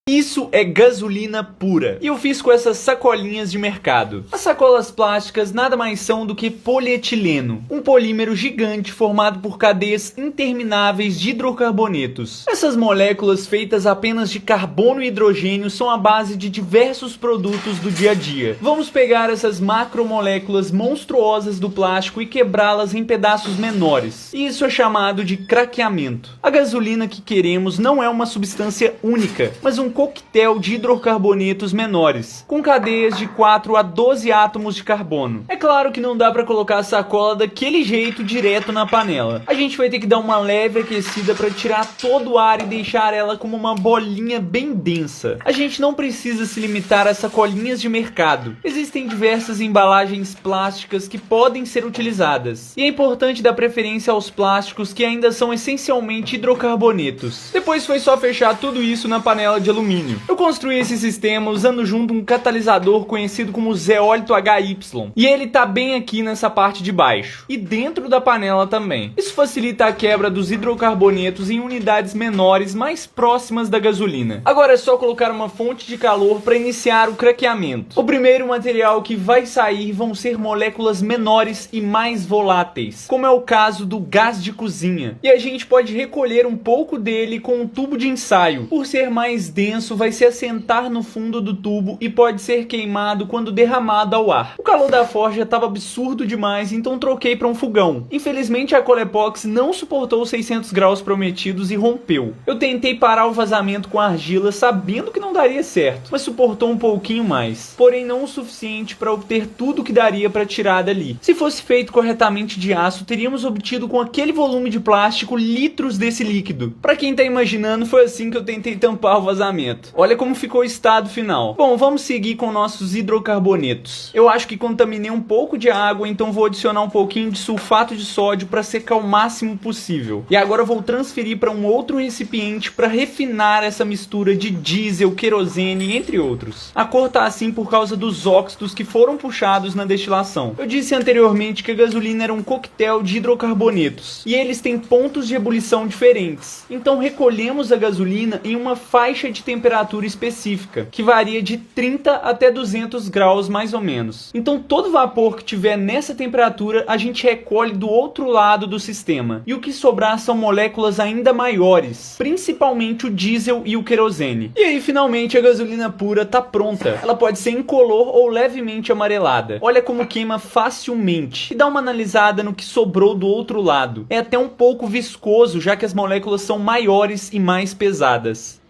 Isso é gasolina pura. E eu fiz com essas sacolinhas de mercado. As sacolas plásticas nada mais são do que polietileno, um polímero gigante formado por cadeias intermináveis de hidrocarbonetos. Essas moléculas feitas apenas de carbono e hidrogênio são a base de diversos produtos do dia a dia. Vamos pegar essas macromoléculas monstruosas do plástico e quebrá-las em pedaços menores. Isso é chamado de craqueamento. A gasolina que queremos não é uma substância única, mas um coquetel de hidrocarbonetos menores, com cadeias de 4 a 12 átomos de carbono. É claro que não dá para colocar a sacola daquele jeito direto na panela. A gente vai ter que dar uma leve aquecida para tirar todo o ar e deixar ela como uma bolinha bem densa. A gente não precisa se limitar a sacolinhas de mercado. Existem diversas embalagens plásticas que podem ser utilizadas. E é importante dar preferência aos plásticos que ainda são essencialmente hidrocarbonetos. Depois foi só fechar tudo isso na panela de alumínio. Eu construí esse sistema usando junto um catalisador conhecido como zeólito HY. E ele tá bem aqui nessa parte de baixo. E dentro da panela também. Isso facilita a quebra dos hidrocarbonetos em unidades menores mais próximas da gasolina. Agora é só colocar uma fonte de calor para iniciar o craqueamento. O primeiro material que vai sair vão ser moléculas menores e mais voláteis, como é o caso do gás de cozinha. E a gente pode recolher um pouco dele com um tubo de ensaio. Por ser mais denso, vai se assentar no fundo do tubo e pode ser queimado quando derramado ao ar. O calor da forja estava absurdo demais, então troquei para um fogão. Infelizmente a Colepox não suportou os 600 graus prometidos e rompeu. Eu tentei parar o vazamento com argila sabendo que não daria certo, mas suportou um pouquinho mais, porém não o suficiente para obter tudo que daria para tirar dali. Se fosse feito corretamente de aço, teríamos obtido com aquele volume de plástico litros desse líquido. Para quem tá imaginando, foi assim que eu tentei tampar o vazamento. Olha como ficou o estado final. Bom, vamos seguir com nossos hidrocarbonetos. Eu acho que contaminei um pouco de água, então vou adicionar um pouquinho de sulfato de sódio para secar o máximo possível. E agora eu vou transferir para um outro recipiente para refinar essa mistura de diesel, querosene, entre outros. A cor tá assim por causa dos óxidos que foram puxados na destilação. Eu disse anteriormente que a gasolina era um coquetel de hidrocarbonetos, e eles têm pontos de ebulição diferentes. Então recolhemos a gasolina em uma faixa de temperatura específica, que varia de 30 até 200 graus mais ou menos. Então todo vapor que tiver nessa temperatura a gente recolhe do outro lado do sistema, e o que sobrar são moléculas ainda maiores, principalmente o diesel e o querosene. E aí finalmente a gasolina pura tá pronta. Ela pode ser incolor ou levemente amarelada. Olha como queima facilmente. E dá uma analisada no que sobrou do outro lado. É até um pouco viscoso, já que as moléculas são maiores e mais pesadas.